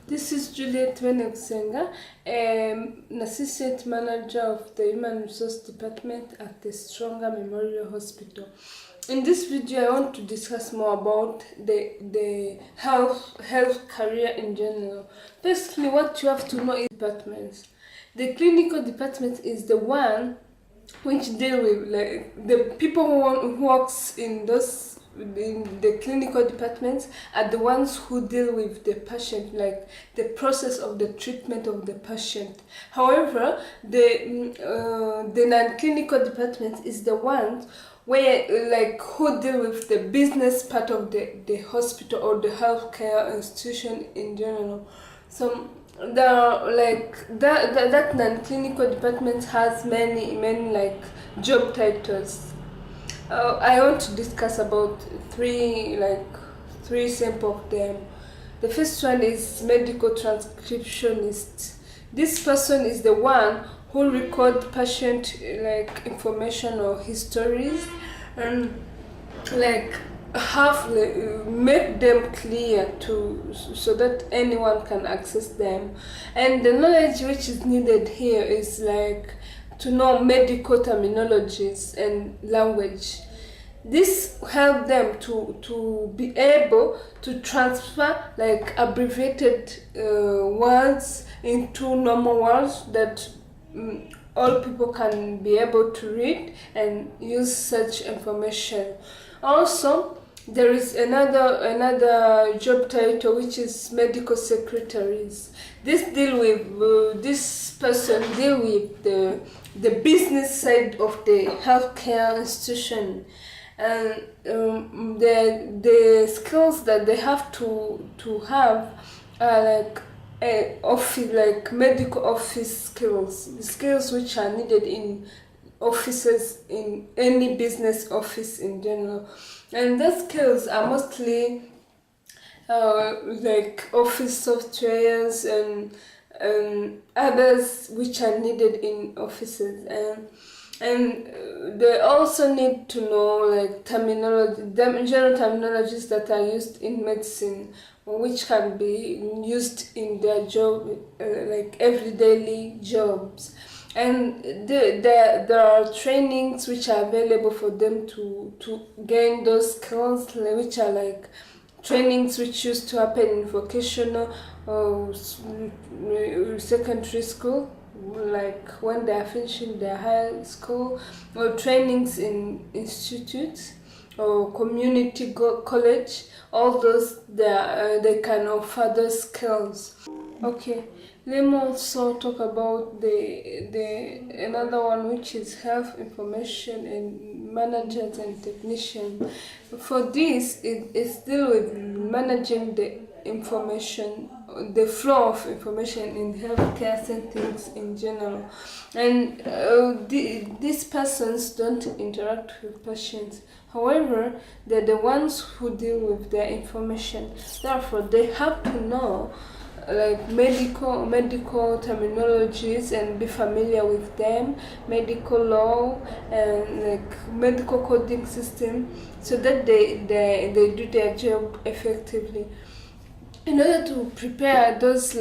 This is Juliette, an assistant manager of the Human Resource Department at the Stronger Memorial Hospital. In this video, I want to discuss more about the health career in general. Basically, what you have to know is departments. The clinical department is the one which deal with like the people who works in the clinical departments are the ones who deal with the patient, like the process of the treatment of the patient. However, the non-clinical department is the ones where like who deal with the business part of the hospital or the healthcare institution in general. So that non-clinical department has many like job titles. I want to discuss about three sample of them. The first one is medical transcriptionist. This person is the one who record patient like information or histories and like make them clear so that anyone can access them. And the knowledge which is needed here is like to know medical terminologies and language. This helps them to be able to transfer like abbreviated words into normal words that all people can be able to read and use such information. Also, there is another job title which is medical secretaries. This person deal with the business side of the healthcare institution, and the skills that they have to have are like medical office skills which are needed in offices, in any business office in general. And those skills are mostly like office softwares and others which are needed in offices, and they also need to know like general terminologies that are used in medicine, which can be used in their job, like everyday jobs. And there are trainings which are available for them to gain those skills, which are like trainings which used to happen in vocational or secondary school, like when they are finishing their high school, or trainings in institutes or community college. All those they can offer those skills. Okay, let me also talk about the another one, which is health information and managers and technicians. For this, it's deal with managing the information, the flow of information in healthcare settings in general. And these persons don't interact with patients. However, they're the ones who deal with their information. Therefore, they have to know like medical terminologies and be familiar with them, medical law and like medical coding system, so that they do their job effectively. In order to prepare those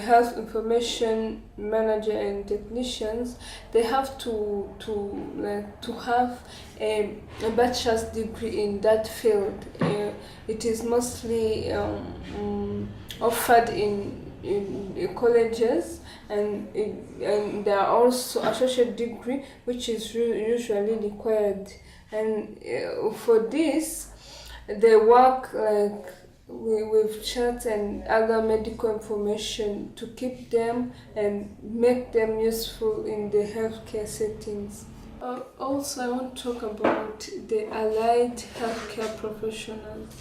health information manager and technicians, they have to have a bachelor's degree in that field. It is mostly offered in colleges, and there are also associate degree which is usually required. And for this, they work like with charts and other medical information to keep them and make them useful in the healthcare settings. Also, I want to talk about the allied healthcare professionals.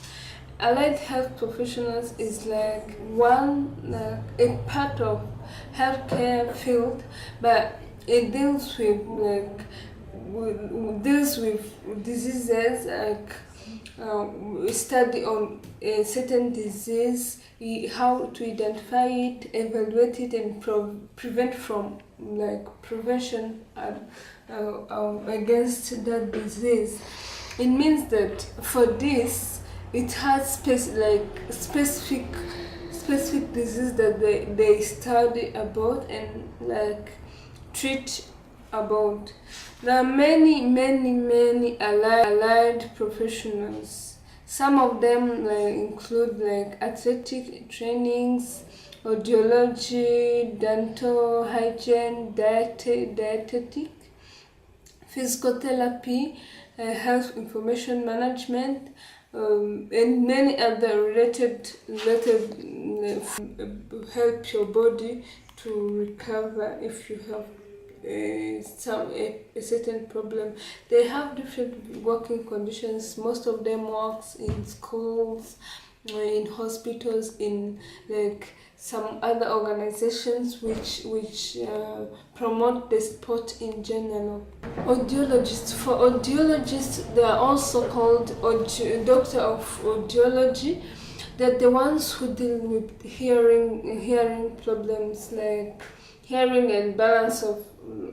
Allied health professionals is like a part of healthcare field, but it deals with diseases like study on a certain disease, how to identify it, evaluate it, and prevent from prevention against that disease. It means that for this, it has specific disease that they study about and like treat about. There are many allied professionals. Some of them include like athletic trainings, audiology, dental hygiene, dietetic, physical therapy, health information management, and many other related help your body to recover if you have a certain problem. They have different working conditions. Most of them works in schools, in hospitals, in like some other organizations which promote the sport in general. Audiologists. For audiologists, they are also called doctor of audiology. They're the ones who deal with hearing problems like hearing and balance of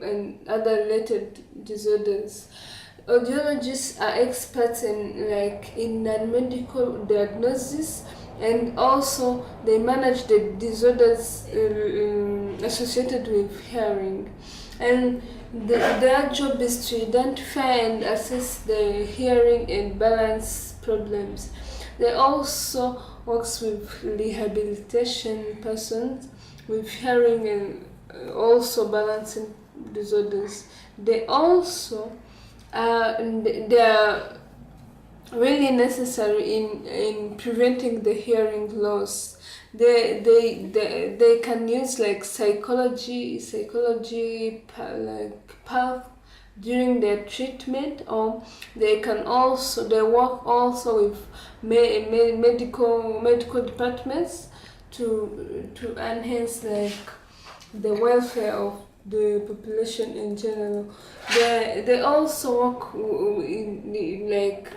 and other related disorders. Audiologists are experts in non-medical diagnosis, and also they manage the disorders associated with hearing. And their job is to identify and assess the hearing and balance problems. They also works with rehabilitation persons with hearing and also balancing disorders. They also they are really necessary in preventing the hearing loss. They can use like psychology path during their treatment, or they work also with medical departments to enhance like the welfare of the population in general. They also work in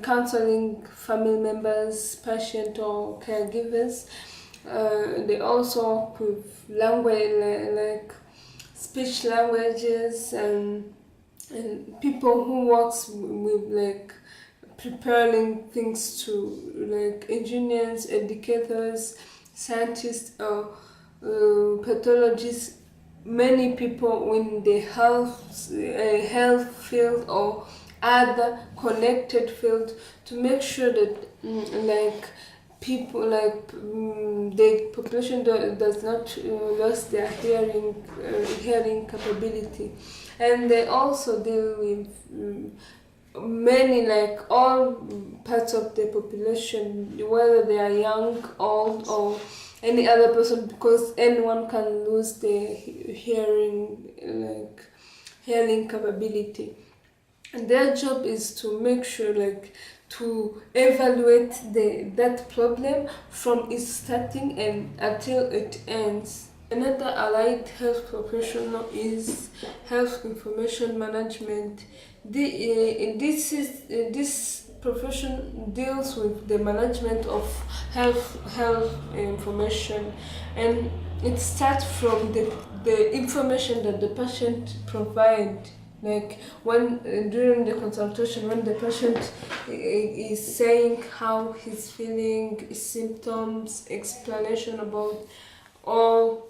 counseling family members, patients or caregivers. They also work with language, like speech languages, and people who works with like preparing things to like engineers, educators, scientists, or pathologists. Many people in the health field or other connected field to make sure that people the population does not lose their hearing capability. And they also deal with many, like all parts of the population, whether they are young, old, or any other person, because anyone can lose their hearing capability. And their job is to make sure to evaluate that problem from its starting and until it ends. Another allied health professional is health information management. This profession deals with the management of health information, and it starts from the information that the patient provide. Like when during the consultation, when the patient is saying how he's feeling, symptoms, explanation about all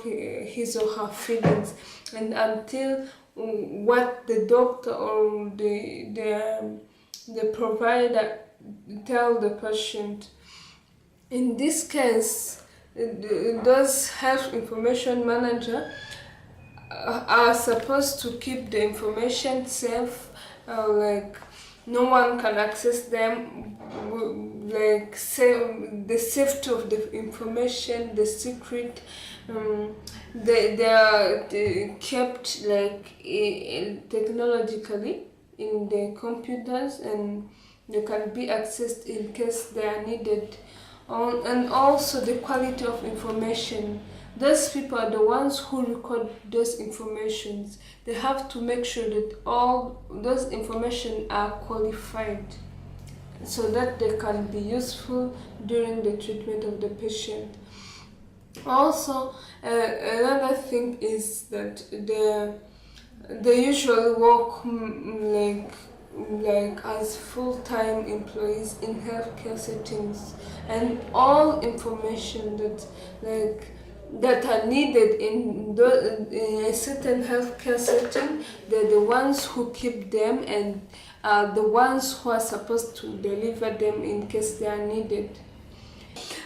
his or her feelings, and until what the doctor or the provider tell the patient. In this case, those health information manager are supposed to keep the information safe, like no one can access them, like the safety of the information, the secret. They are kept technologically in the computers, and they can be accessed in case they are needed. And also the quality of information. Those people are the ones who record those informations. They have to make sure that all those information are qualified so that they can be useful during the treatment of the patient. Also, another thing is that they usually work like as full-time employees in healthcare settings, and all information that are needed in a certain healthcare setting, they're the ones who keep them and are the ones who are supposed to deliver them in case they are needed.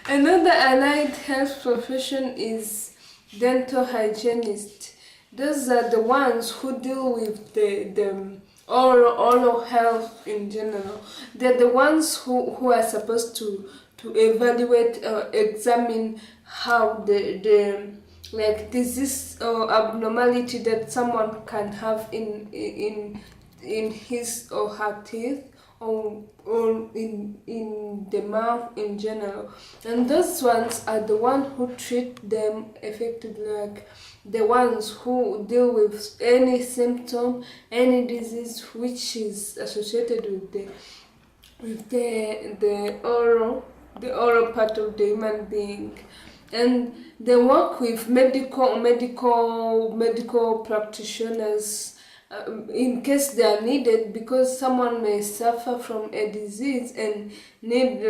Another allied health profession is dental hygienist. Those are the ones who deal with the oral health in general. They're the ones who are supposed to evaluate or examine how the like disease or abnormality that someone can have in his or her teeth, or in the mouth in general. And those ones are the ones who treat them effectively, like the ones who deal with any symptom, any disease which is associated with the oral part of the human being. And they work with medical practitioners in case they are needed, because someone may suffer from a disease and need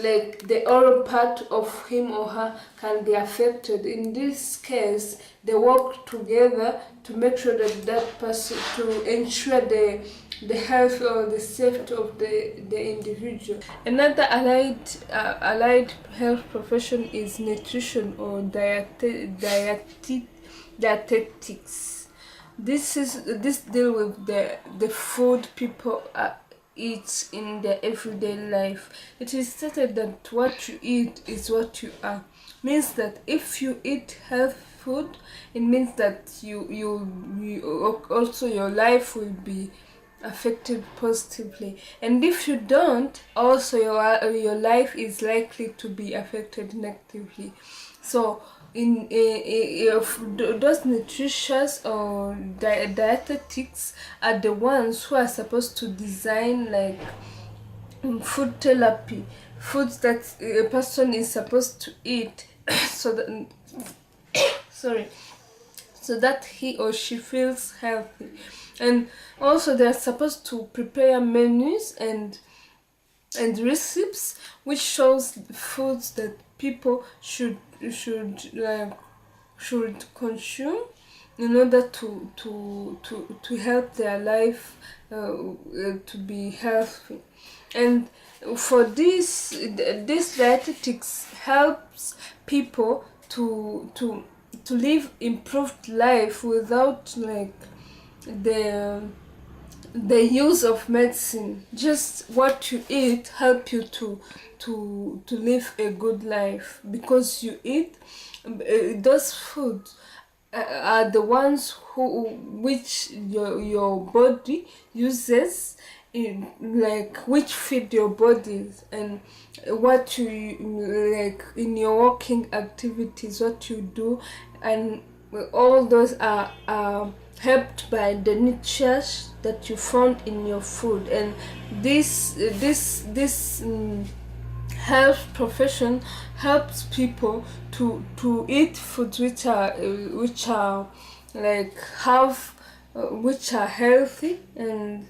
like the oral part of him or her can be affected. In this case, they work together to make sure that person, to ensure the health or the safety of the individual. Another allied health profession is nutrition or dietetics. This deal with the food people eat in their everyday life. It is stated that what you eat is what you are. Means that if you eat health food, it means that you also your life will be affected positively, and if you don't, also your life is likely to be affected negatively. So in those nutritious or dietetics are the ones who are supposed to design like food therapy, foods that a person is supposed to eat so that so that he or she feels healthy. And also they're supposed to prepare menus and recipes which shows foods that people should consume in order to help their life to be healthy. And for this dietetics helps people to live improved life without like the use of medicine. Just what you eat help you to live a good life, because you eat those foods are the ones which your body uses, in like which feed your bodies, and what you like in your working activities, what you do, and all those are helped by the nutrients that you found in your food. And this health profession helps people to eat foods which are like have which are healthy, and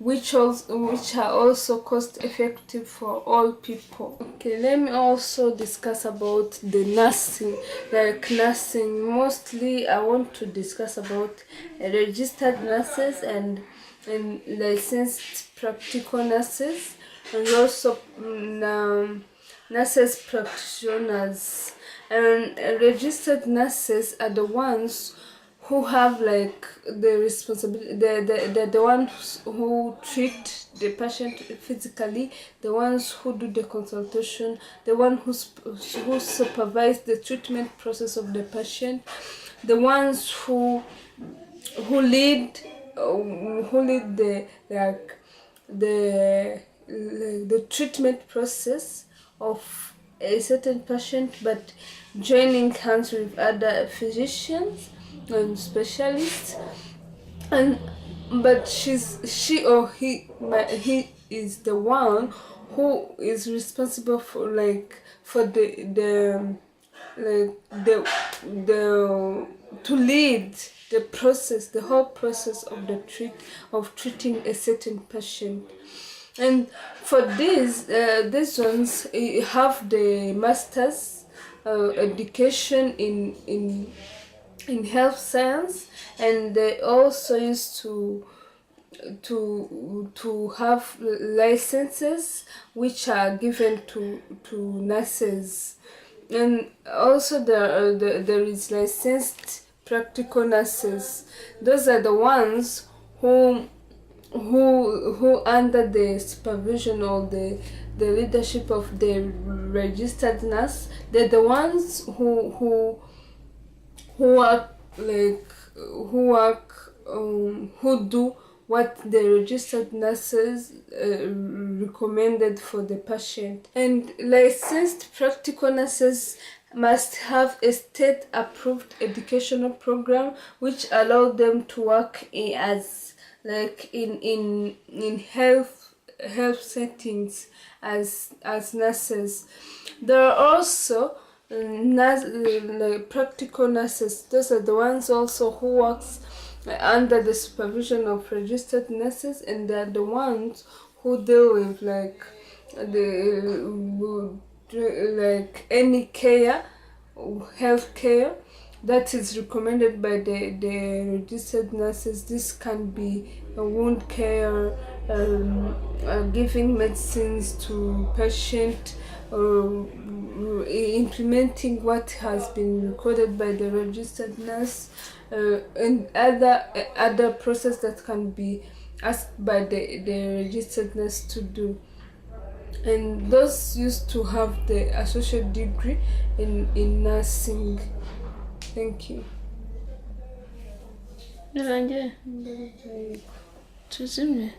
which are also cost effective for all people. Okay, let me also discuss about the nursing. Like nursing, mostly I want to discuss about registered nurses and licensed practical nurses, and also nurses practitioners. And registered nurses are the ones who have like the responsibility, the ones who treat the patient physically, the ones who do the consultation, the one who supervise the treatment process of the patient, the ones who lead the the treatment process of a certain patient, but joining hands with other physicians and specialists. And but she or he is the one who is responsible for like for the to lead the process, the whole process of of treating a certain patient. And for these ones have the masters education in health science, and they also used to have licenses which are given to nurses. And also there is licensed practical nurses. Those are the ones who under the supervision or the leadership of the registered nurse. They're the ones who work who do what the registered nurses recommended for the patient. And licensed practical nurses must have a state approved educational program which allow them to work as in health settings as nurses. There are also practical nurses. Those are the ones also who works under the supervision of registered nurses, and they're the ones who deal with any care, health care that is recommended by the registered nurses. This can be wound care, giving medicines to patient, implementing what has been recorded by the registered nurse, and other process that can be asked by the registered nurse to do. And those used to have the associate degree in nursing. Thank you. Tuzimye.